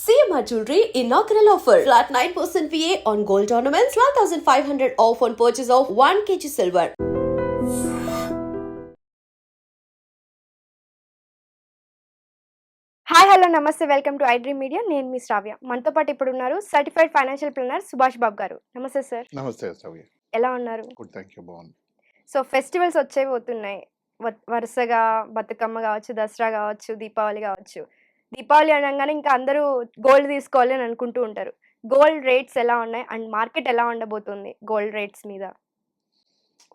CMR Jewelry inaugural offer. Flat 9% VA on gold ornaments, 12,500 off on purchase of 1 kg silver. Hi hello నమస్తే welcome to iDream media. నేను మీ శ్రావ్య. మనతో పాటు ఇప్పుడు ఉన్నారు certified financial planner Subhash Babu గారు. నమస్తే సార్. నమస్తే సవ్య. ఎలా ఉన్నారు? Good, thank you. బాగుంది. సో ఫెస్టివల్స్ వచ్చేపోతున్నాయి. వరుసగా బతుకమ్మ కావచ్చు, దసరా కావచ్చు, దీపావళి కావచ్చు. దీపావళి అనగానే ఇంకా అందరూ గోల్డ్ తీసుకోవాలి అని అనుకుంటూ ఉంటారు. గోల్డ్ రేట్స్ ఎలా ఉన్నాయి అండ్ మార్కెట్ ఎలా ఉండబోతుంది గోల్డ్ రేట్స్ మీద?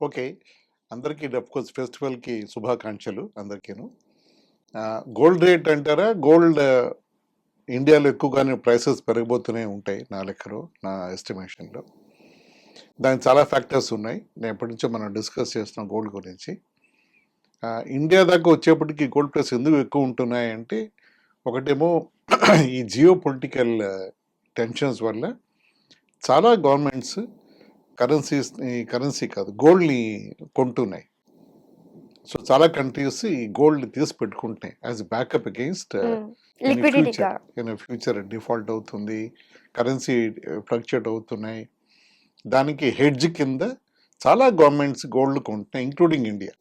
ఓకే, అందరికీ అఫ్కోర్స్ ఫెస్టివల్కి శుభాకాంక్షలు అందరికీను. గోల్డ్ రేట్ అంటారా? గోల్డ్ ఇండియాలో ఎక్కువగానే ప్రైసెస్ పెరగబోతూనే ఉంటాయి నా లెక్కలో, నా ఎస్టిమేషన్లో. దానికి చాలా ఫ్యాక్టర్స్ ఉన్నాయి. నేను ఎప్పటి నుంచో మనం డిస్కస్ చేస్తున్నాం గోల్డ్ గురించి. ఇండియా దాకా వచ్చేప్పటికి గోల్డ్ ప్రైస్ ఎందుకు ఎక్కువ ఉంటున్నాయి అంటే, ఒకటేమో ఈ జియో పొలిటికల్ టెన్షన్స్ వల్ల చాలా గవర్నమెంట్స్ కరెన్సీ కాదు గోల్డ్ని కొంటున్నాయి. సో చాలా కంట్రీస్ ఈ గోల్డ్ తీసి పెట్టుకుంటున్నాయి as backup against future default అవుతుంది, కరెన్సీ ఫ్లక్చుయేట్ అవుతున్నాయి. దానికి హెడ్జ్ కింద చాలా గవర్నమెంట్స్ గోల్డ్ కొంటున్నాయి, ఇంక్లూడింగ్ ఇండియా.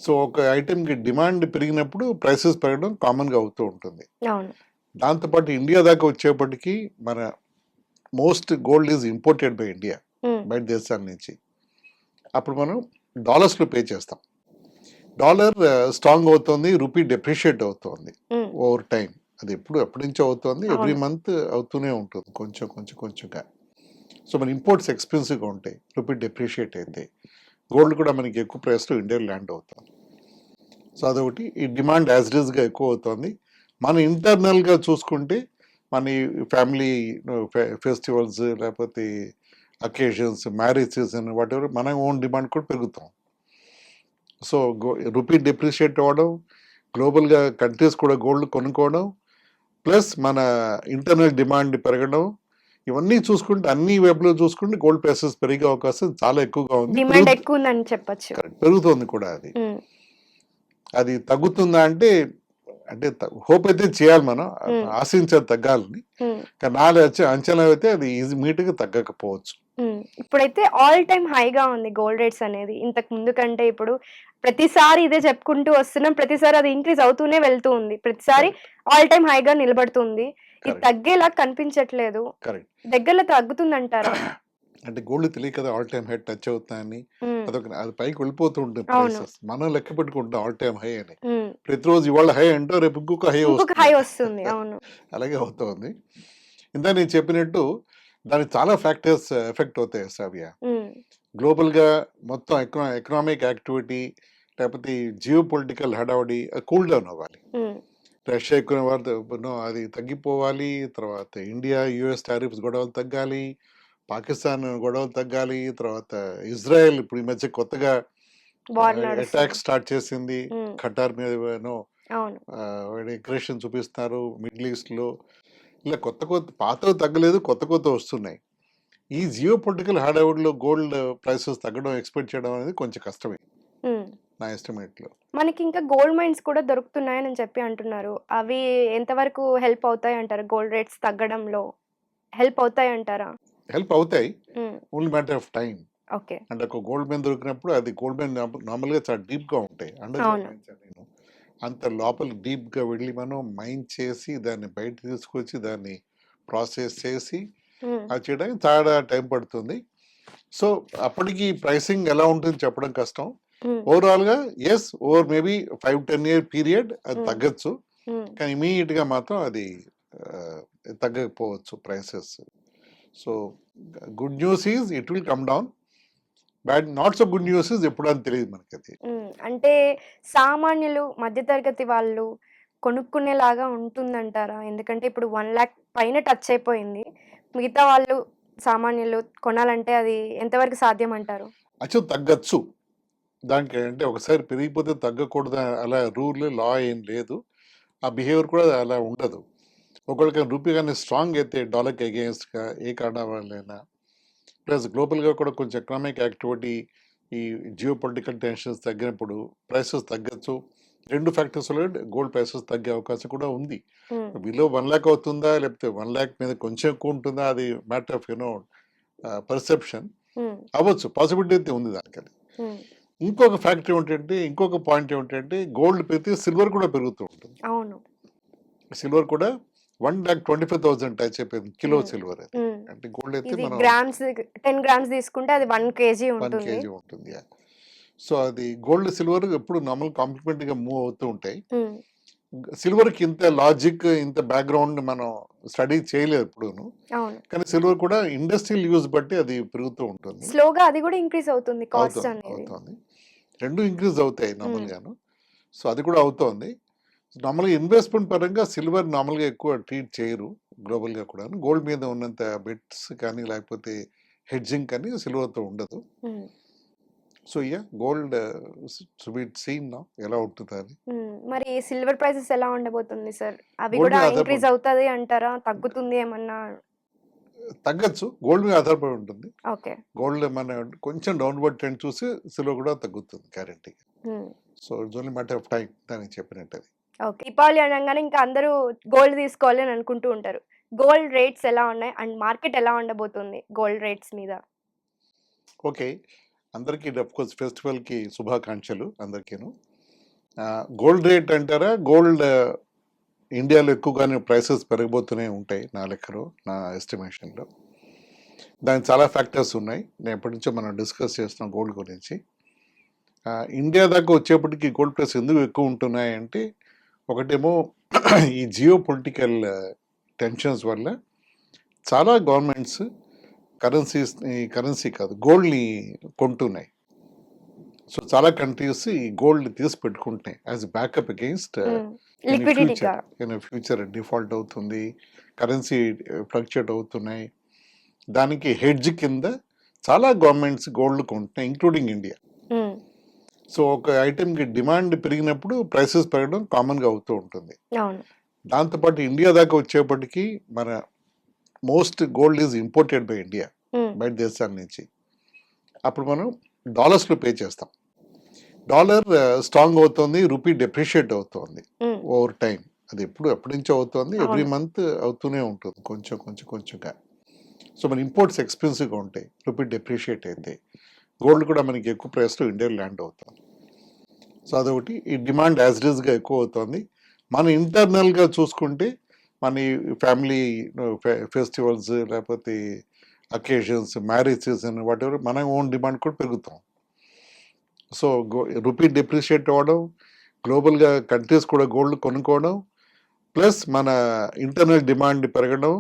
సో ఒక ఐటెంకి డిమాండ్ పెరిగినప్పుడు ప్రైసెస్ పెరగడం కామన్గా అవుతూ ఉంటుంది. దాంతోపాటు ఇండియా దాకా వచ్చేప్పటికి మన most gold is imported by India, బయట దేశాల నుంచి. అప్పుడు మనం డాలర్స్లో పే చేస్తాం. డాలర్ స్ట్రాంగ్ అవుతుంది, రూపీ డెప్రిషియేట్ అవుతుంది ఓవర్ టైం. అది ఎప్పటి నుంచో అవుతుంది, ఎవ్రీ మంత్ అవుతూనే ఉంటుంది కొంచెంగా. సో మన ఇంపోర్ట్స్ ఎక్స్పెన్సివ్గా ఉంటాయి, రూపీ డెప్రిషియేట్ అయితే. గోల్డ్ కూడా మనకి ఎక్కువ ప్రైస్లో ఇండియాలో ల్యాండ్ అవుతుంది. సో అదొకటి. ఈ డిమాండ్ యాజ్ ఇట్ ఈస్గా ఎక్కువ అవుతుంది. మన ఇంటర్నల్గా చూసుకుంటే మన ఫ్యామిలీ ఫెస్టివల్స్ లేకపోతే occasions, marriage season, what ever, మన ఓన్ డిమాండ్ కూడా పెరుగుతాం. సో రూపీ డిప్రిషియేట్ అవ్వడం, గ్లోబల్గా కంట్రీస్ కూడా గోల్డ్ కొనుక్కోవడం, ప్లస్ మన ఇంటర్నల్ డిమాండ్ పెరగడం, ఇవన్నీ చూసుకుంటే అన్ని వైపులో చూసుకుంటే గోల్డ్ ప్రైసెస్ పెరిగే అవకాశం చాలా ఎక్కువగా ఉంది. డిమాండ్ ఎక్కువ ఉందని చెప్పొచ్చు. పెరుగుతోంది కూడా. అది తగ్గుతుందా అంటే హోప్ అయితే చేయాలి, మనం ఆశించేది తగ్గాలని. కానీ నా అంచనా అయితే అది ఇమీడియట్గా తగ్గకపోవచ్చు. ఇప్పుడైతే ఆల్ టైమ్ హైగా ఉంది గోల్డ్ రేట్స్ అనేది. ఇంతకు ముందు కంటే ఇప్పుడు ప్రతిసారి ఇదే చెప్పుకుంటూ వస్తున్నాం, ప్రతిసారి అది ఇంక్రీజ్ అవుతూనే వెళ్తూ ఉంది, ప్రతిసారి ఆల్ టైమ్ హైగా నిలబడుతుంది. ఇది తగ్గేలా కనిపించట్లేదు. దగ్గరలో తగ్గుతుందంటారా? అంటే గోల్డ్ తెలియదు కదా ఆల్ టైమ్ హై టచ్ అవుతాయని. అది పైకి వెళ్ళిపోతూ ఉంటుంది ప్రైసెస్. మనం లెక్క పెట్టుకుంటాం ఆల్ టైమ్ హై అని. ప్రతిరోజు ఇవాళ హై అంటే రేపు ఇంకొక హై వస్తుంది. అలాగే అవుతుంది. ఇందా నేను చెప్పినట్టు దానికి చాలా ఫ్యాక్టర్స్ ఎఫెక్ట్ అవుతాయి శ్రావ్య. గ్లోబల్గా మొత్తం ఎకనామిక్ యాక్టివిటీ లేకపోతే జియో పొలిటికల్ హడావడి కూల్ డౌన్ అవ్వాలి. రష్యా ఎక్కువ అది తగ్గిపోవాలి. తర్వాత ఇండియా యుఎస్ టారిఫ్స్ గొడవలు తగ్గాలి, పాకిస్తాన్ గొడవలు తగ్గాలి. తర్వాత ఇజ్రాయెల్ ఇప్పుడు ఈ మధ్య కొత్తగా అటాక్ స్టార్ట్ చేసింది ఖటార్ మీద, అగ్రెషన్ చూపిస్తున్నారు మిడిల్ ఈస్ట్ లో. ఇలా కొత్త పాతవి తగ్గలేదు, కొత్త వస్తున్నాయి. ఈ జియో పొలిటికల్ హడావుడిలో గోల్డ్ ప్రైసెస్ తగ్గడం ఎక్స్పెక్ట్ చేయడం అనేది కొంచెం కష్టమే నా ఎస్టిమేట్ లో. మనకి ఇంకా గోల్డ్ మైన్స్ కూడా దొరుకుతున్నాయని చెప్పి అంటున్నారు. అవి ఎంతవరకు హెల్ప్ అవుతాయి అంటారు? గోల్డ్ రేట్స్ తగ్గడంలో హెల్ప్ అవుతాయి అంటారా? హెల్ప్ అవుతాయి, ఓన్లీ మ్యాటర్ ఆఫ్ టైం. అంటే ఒక గోల్డ్ మైన్ దొరికినప్పుడు అది గోల్డ్ మైన్ నార్మల్ గా చాలా డీప్ గా ఉంటాయి. అంత లోపల డీప్ గా వెళ్ళి మనం మైన్ చేసి దాన్ని బయట తీసుకొచ్చి దాన్ని ప్రాసెస్ చేసి అది చేయడానికి చాలా టైం పడుతుంది. సో అప్పటికి ప్రైసింగ్ ఎలా ఉంటుంది చెప్పడం కష్టం. ఓవరాల్ గా ఓవర్ మేబీ 5-10 year పీరియడ్ అది తగ్గచ్చు, కానీ ఇమీడియట్ గా మాత్రం అది తగ్గకపోవచ్చు prices. So good news is it will come down, bad not so good news is ఎప్పుడు అని తెలియదు మనకి. అది అంటే సామాన్యులు, మధ్యతరగతి వాళ్ళు కొనుక్కునేలాగా ఉంటుందంటారా? ఎందుకంటే ఇప్పుడు 1 lakh పైన టచ్ అయిపోయింది. మిగతా వాళ్ళు సామాన్యులు కొనాలంటే అది ఎంతవరకు సాధ్యం అంటారు? తగ్గచ్చు. దానికి అంటే ఒకసారి పెరిగిపోతే తగ్గకూడదు అలా రూల్ లా ఏం లేదు. ఆ బిహేవియర్ కూడా అలా ఉండదు. ఒకవేళ రూపీ కానీ స్ట్రాంగ్ అయితే డాలర్కి అగెయిన్స్ట్గా ఏ కారణం వల్లైనా, ప్లస్ గ్లోబల్గా కూడా కొంచెం ఎకనామిక్ యాక్టివిటీ, ఈ జియో పొలిటికల్ టెన్షన్స్ తగ్గినప్పుడు ప్రైసెస్ తగ్గచ్చు. 2 ఫ్యాక్టర్స్ వల్ల గోల్డ్ ప్రైసెస్ తగ్గే అవకాశం కూడా ఉంది. ఉమ్, బిలో 1 లాక్ అవుతుందా లేకపోతే 1 లాక్ మీద కొంచెం ఎక్కువ ఉంటుందా, అది మ్యాటర్ ఆఫ్ పర్సెప్షన్ ఉమ్, అవ్వచ్చు, పాసిబిలిటీ అయితే ఉంది దానికని. ఉమ్, ఇంకొక ఫ్యాక్టర్ ఏమిటంటే, ఇంకొక పాయింట్ ఏమిటంటే, గోల్డ్ పెరిగితే సిల్వర్ కూడా పెరుగుతూ ఉంటుంది. అవును. సిల్వర్ కూడా 1,25,000 టచ్ అయిపోయింది కిలో ఉమ్, సిల్వర్ అది. ఉమ్. అంటే గోల్డ్ అయితే ఇది మనం గ్రామ్స్ 10 గ్రామ్స్ తీసుకుంటే అది 1 కేజీ 1 ఉంటుంది. కేజీ ఉంటుంది. సో అది గోల్డ్ సిల్వర్ ఎప్పుడు నార్మల్ కాంప్లిమెంట్గా మూవ్ అవుతూ ఉంటాయి. ఉమ్, సిల్వర్కి ఇంత లాజిక్, ఇంత బ్యాక్గ్రౌండ్ మనం స్టడీ చేయలేదు ఎప్పుడూను. అవును. కానీ సిల్వర్ కూడా ఇండస్ట్రియల్ యూజ్ బట్టి అది పెరుగుతూ ఉంటుంది. స్లోగా అది కూడా ఇంక్రీజ్ అవుతుంది కాస్ట్ అవుతుంది అనేది. అవుతుంది రెండు ఇంక్రీజ్ అవుతాయి ఉమ్, నార్మల్గాను. సో అది కూడా అవుతోంది. నార్మల్గా ఇన్వెస్ట్మెంట్ పరంగా సిల్వర్ నార్మల్గా ఎక్కువ ట్రీట్ చేయరు గ్లోబల్గా కూడా. గోల్డ్ మీద ఉన్నంత బెట్స్ కానీ లేకపోతే హెడ్జింగ్ కానీ సిల్వర్తో ఉండదు. ఉమ్, సో గోల్డ్ సీన్ ఎలా ఉంటుంది అని. మరి సిల్వర్ ప్రైసెస్ ఎలా ఉండబోతుంది సార్? అవి గోల్డ్ కూడా మీద ఇంక్రీజ్ ఆధారపడి అవుతుంది అంటారా? తగ్గుతుంది ఏమన్నా? తగ్గచ్చు, గోల్డ్ మీద ఆధారపడి ఉంటుంది. ఓకే. గోల్డ్ మన కొంచెం డౌన్వర్డ్ ట్రెండ్ చూసి సిల్వర్ కూడా తగ్గుతుంది guarantee. Um, so it's only matter of time దానికి చెప్పినట్టు అది. ఓకే. దీపావళి అనగానే ఇంకా అందరూ గోల్డ్ తీసుకోవాలి అని అనుకుంటూ ఉంటారు. గోల్డ్ రేట్స్ ఎలా ఉన్నాయి? అండ్ మార్కెట్ ఎలా ఉండబోతుంది గోల్డ్ రేట్స్ మీద? ఓకే, అందరికీ కోర్స్ ఫెస్టివల్కి శుభాకాంక్షలు అందరికీను. గోల్డ్ రేట్ అంటారా, గోల్డ్ ఇండియాలో ఎక్కువగానే ప్రైసెస్ పెరగబోతూనే ఉంటాయి నా లెక్కలో, నా ఎస్టిమేషన్లో. దానికి చాలా ఫ్యాక్టర్స్ ఉన్నాయి. నేను ఎప్పటి నుంచో మనం డిస్కస్ చేస్తున్నాం గోల్డ్ గురించి. ఇండియా దాకా వచ్చేప్పటికి గోల్డ్ ప్రైస్ ఎందుకు ఎక్కువ ఉంటున్నాయి అంటే, ఒకటేమో ఈ జియో పొలిటికల్ టెన్షన్స్ వల్ల చాలా గవర్నమెంట్స్ కరెన్సీ కాదు గోల్డ్ని కొంటున్నాయి. సో చాలా కంట్రీస్ ఈ గోల్డ్ తీసి పెట్టుకుంటున్నాయి యాజ్ బ్యాకప్ అగెయిన్స్ట్ లిక్విడిటీగా. ఫ్యూచర్ డిఫాల్ట్ అవుతుంది, కరెన్సీ ఫ్లక్చుయేట్ అవుతున్నాయి. దానికి హెడ్జ్ కింద చాలా గవర్నమెంట్స్ గోల్డ్ కొంటున్నాయి ఇంక్లూడింగ్ ఇండియా. సో ఒక ఐటెంకి డిమాండ్ పెరిగినప్పుడు ప్రైసెస్ పెరగడం కామన్గా అవుతూ ఉంటుంది. అవును. దాంతోపాటు ఇండియా దాకా వచ్చేప్పటికి మన most gold is imported by India, um, బయట దేశాల నుంచి. అప్పుడు మనం డాలర్స్లో పే చేస్తాం. డాలర్ స్ట్రాంగ్ అవుతుంది, రూపీ డెప్రిషియేట్ అవుతుంది ఉమ్, ఓవర్ టైం. అది ఎప్పటి నుంచో అవుతుంది, ఎవ్రీ అవును. మంత్ అవుతూనే ఉంటుంది కొంచెంగా. సో మన ఇంపోర్ట్స్ ఎక్స్పెన్సివ్గా ఉంటాయి రూపీ డెప్రిషియేట్ అయితే. గోల్డ్ కూడా మనకి ఎక్కువ ప్రైస్లో ఇండియాలో ల్యాండ్ అవుతుంది. సో అదొకటి. ఈ డిమాండ్ యాజ్ ఇట్ ఈస్గా ఎక్కువ అవుతుంది. మన ఇంటర్నల్గా చూసుకుంటే మన ఫ్యామిలీ ఫెస్టివల్స్ లేకపోతే occasions, marriage season, what ever, మన ఓన్ డిమాండ్ కూడా పెరుగుతాం. సో రూపీ డిప్రిషియేట్ అవ్వడం, గ్లోబల్గా కంట్రీస్ కూడా గోల్డ్ కొనుక్కోవడం, ప్లస్ మన ఇంటర్నల్ డిమాండ్ పెరగడం,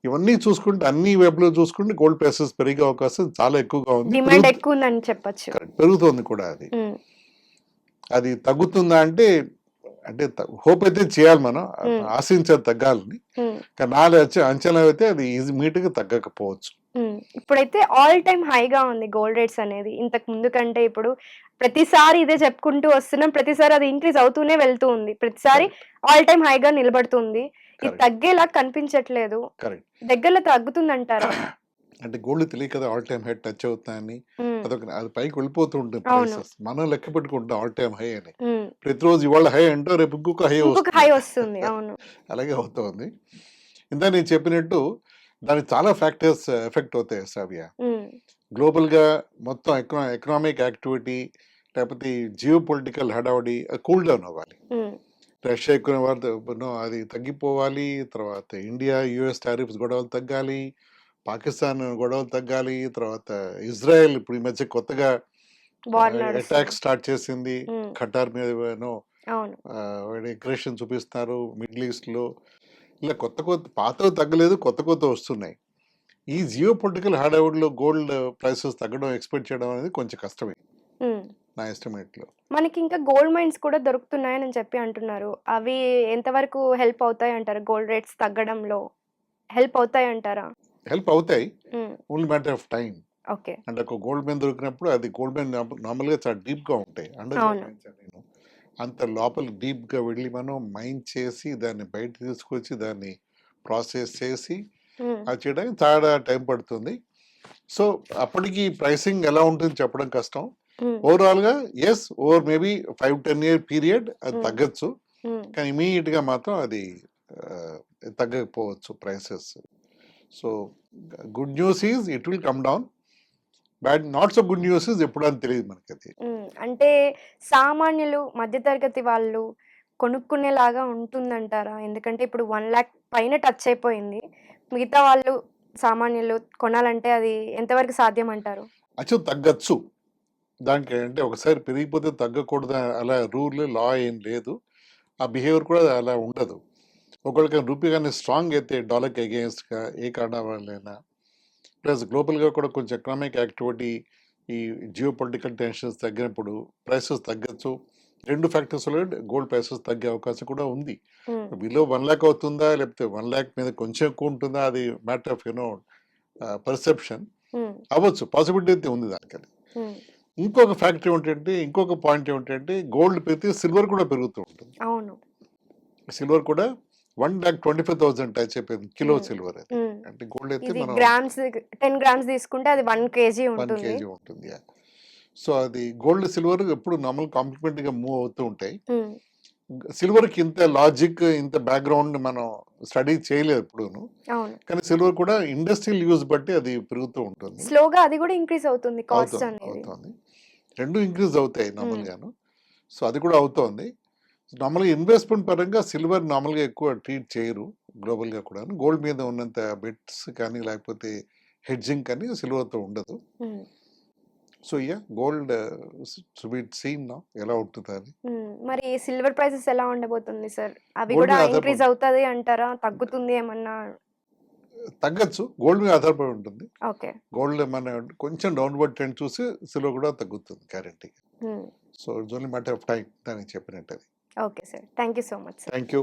ఇవన్నీ చూసుకుంటే అన్ని వైపులో చూసుకుంటే గోల్డ్ ప్రైసెస్ పెరిగే అవకాశం చాలా ఎక్కువగా ఉంది. డిమాండ్ ఎక్కువ ఉందని చెప్పొచ్చు. పెరుగుతోంది కూడా అది. ఉమ్, అది తగ్గుతుందా అంటే హోప్ అయితే చేయాలి మనం, ఆశించేది తగ్గాలని. ఉమ్, కానీ నా అంచనా అయితే అది ఇమీడియట్గా తగ్గకపోవచ్చు. ఇప్పుడైతే ఆల్ టైమ్ హైగా ఉంది గోల్డ్ రేట్స్ అనేది. ఇంతకు ముందు కంటే ఇప్పుడు ప్రతిసారి ఇదే చెప్పుకుంటూ వస్తున్నాం. ప్రతిసారి అది ఇంక్రీజ్ అవుతూనే వెళ్తూ ఉంది. ప్రతిసారి ఆల్ టైమ్ హైగా నిలబడుతుంది. ఇది Correct. తగ్గేలా కనిపించట్లేదు. కరెక్ట్. దగ్గరలో తగ్గుతుందంటారా? అంటే గోల్డ్ తెలియదు కదా ఆల్ టైమ్ హై టచ్ అవుతాయని. ఉమ్, అది పైకి వెళ్ళిపోతూ ఉంటుంది అవును. ప్రైసెస్. మనం లెక్క పెట్టుకుంటాం ఆల్ టైమ్ హై అని. ఉమ్, ప్రతిరోజు ఇవాళ హై అంటో రేపు ఇంకొక హై ఇంకొక వస్తుంది. హై వస్తుంది. అవును. అలాగే అవుతోంది. ఇందా నేను చెప్పినట్టు దానికి చాలా ఫ్యాక్టర్స్ ఎఫెక్ట్ అవుతాయి శ్రావ్య. ఉమ్, గ్లోబల్గా మొత్తం ఎకనామిక్ యాక్టివిటీ లేకపోతే జియో పొలిటికల్ హడావడి కూల్ డౌన్ అవ్వాలి. ఉమ్, రష్యా ఎక్కువ వారు అది తగ్గిపోవాలి. తర్వాత ఇండియా యుఎస్ టారిఫ్స్ గొడవలు తగ్గాలి, పాకిస్తాన్ గొడవలు తగ్గాలి. తర్వాత ఇజ్రాయెల్ ఇప్పుడు ఈ మధ్య కొత్తగా వార్ నడుస్తుంది. అటాక్ స్టార్ట్ చేసింది ఉమ్, ఖటార్ మీద. అవును. అగ్రెషన్ చూపిస్తున్నారు మిడిల్ ఈస్ట్లో. ఇలా కొత్త పాతవి తగ్గలేదు, కొత్త వస్తున్నాయి. ఈ జియో పొలిటికల్ హడావుడిలో గోల్డ్ ప్రైసెస్ తగ్గడం ఎక్స్పెక్ట్ చేయడం అనేది కొంచెం కష్టమే ఉమ్. నా ఎస్టిమేట్లో. మనకి ఇంకా గోల్డ్ మైన్స్ కూడా దొరుకుతున్నాయని చెప్పి అంటున్నారు. అవి ఎంతవరకు హెల్ప్ అవుతాయి అంటారు? గోల్డ్ రేట్స్ తగ్గడంలో హెల్ప్ అవుతాయి అంటారా? హెల్ప్ అవుతాయి, um, only matter of time. Okay. అంటే ఒక గోల్డ్ మైన్ దొరికినప్పుడు అది గోల్డ్ మైన్ నార్మల్గా చాలా డీప్గా ఉంటాయి. అండర్ అవును. మైన్స్ నేను అంత లోపల డీప్గా వెళ్ళి మనం మైన్ చేసి దాన్ని బయట తీసుకొచ్చి దాన్ని ప్రాసెస్ చేసి ఉమ్, అది చేయడానికి చాలా టైం పడుతుంది. సో అప్పటికి ప్రైసింగ్ ఎలా ఉంటుంది చెప్పడం కష్టం. ఓవరాల్గా as over maybe 5-10 year period అది తగ్గచ్చు, కానీ ఇమీడియట్గా మాత్రం అది తగ్గకపోవచ్చు prices. So good news is it will come down, bad not so good news is ఎప్పుడు అని తెలియదు మనకి అది. అంటే సామాన్యులు మధ్యతరగతి వాళ్ళు కొనుక్కునేలాగా ఉంటుందంటారా? ఎందుకంటే ఇప్పుడు 1 lakh పైన టచ్ అయిపోయింది. మిగతా వాళ్ళు సామాన్యులు కొనాలంటే అది ఎంతవరకు సాధ్యం అంటారు? యాక్చువల్ తగ్గచ్చు, దానికి అంటే ఒకసారి పెరిగిపోతే తగ్గకూడదు అలా రూల్ లా ఏం లేదు, ఆ బిహేవియర్ కూడా అలా ఉండదు. ఒకవేళ రూపీ కానీ స్ట్రాంగ్ అయితే డాలర్కి అగేన్స్ట్గా ఏ కారణం వల్లైనా, ప్లస్ గ్లోబల్గా కూడా కొంచెం ఎకనామిక్ యాక్టివిటీ, ఈ జియో పొలిటికల్ టెన్షన్స్ తగ్గినప్పుడు ప్రైసెస్ తగ్గచ్చు. 2 ఫ్యాక్టర్స్ వల్ల గోల్డ్ ప్రైసెస్ తగ్గే అవకాశం కూడా ఉంది. బిలో 1 lakh అవుతుందా లేకపోతే 1 lakh మీద కొంచెం ఎక్కువ ఉంటుందా, అది మ్యాటర్ ఆఫ్ పర్సెప్షన్ అవ్వచ్చు, పాసిబిలిటీ అయితే ఉంది దానికని. ఇంకొక ఫ్యాక్టర్ ఏమిటంటే, ఇంకొక పాయింట్ ఏమిటంటే గోల్డ్ పెరిగితే సిల్వర్ కూడా పెరుగుతూ ఉంటుంది. అవును. సిల్వర్ కూడా 1,25,000 టచ్ అయిపోయింది కిలో సిల్వర్ అది. అంటే గోల్డ్ అయితే ఇది మనం గ్రామ్స్ 10 గ్రామ్స్ తీసుకుంటే అది 1 kg 1 ఉంటుంది. kg ఉంటుంది. సో అది గోల్డ్ సిల్వర్ ఎప్పుడు నార్మల్ కాంప్లిమెంట్గా మూవ్ అవుతూ ఉంటాయి. సిల్వర్కి ఇంత లాజిక్, ఇంత బ్యాక్గ్రౌండ్ మనం స్టడీ చేయలేదు ఎప్పుడూను, అవును. కానీ సిల్వర్ కూడా ఇండస్ట్రియల్ యూజ్ బట్టి అది పెరుగుతూ ఉంటుంది. స్లోగా అది కూడా ఇంక్రీజ్ అవుతుంది కాస్ట్ అనేది. అవుతుంది, 2 ఇంక్రీజ్ అవుతాయి నార్మల్గాను. సో అది కూడా అవుతోంది. నార్మల్గా ఇన్వెస్ట్మెంట్ పరంగా సిల్వర్ నార్మల్గా ఎక్కువ ట్రీట్ చేయరు గ్లోబల్గా కూడా. గోల్డ్ మీద ఉన్నంత బెట్స్ కానీ లేకపోతే హెడ్జింగ్ కానీ సిల్వర్తో ఉండదు. సో గోల్డ్ సీన్ ఎలా ఉంటుంది అని. మరి సిల్వర్ ప్రైసెస్ ఎలా ఉండబోతుంది సార్? అవి Gold కూడా మీద ఇంక్రీజ్ అవుతుంది అంటారా? తగ్గుతుంది ఏమన్నా? తగ్గచ్చు, గోల్డ్ మీద ఆధారపడి ఉంటుంది. ఓకే. గోల్డ్ మన కొంచెం డౌన్వర్డ్ ట్రెండ్ చూసి సిల్వర్ కూడా తగ్గుతుంది గ్యారంటీగా. So it's only matter of time దానికి చెప్పినట్టు అది. Okay sir, thank you so much sir. Thank you.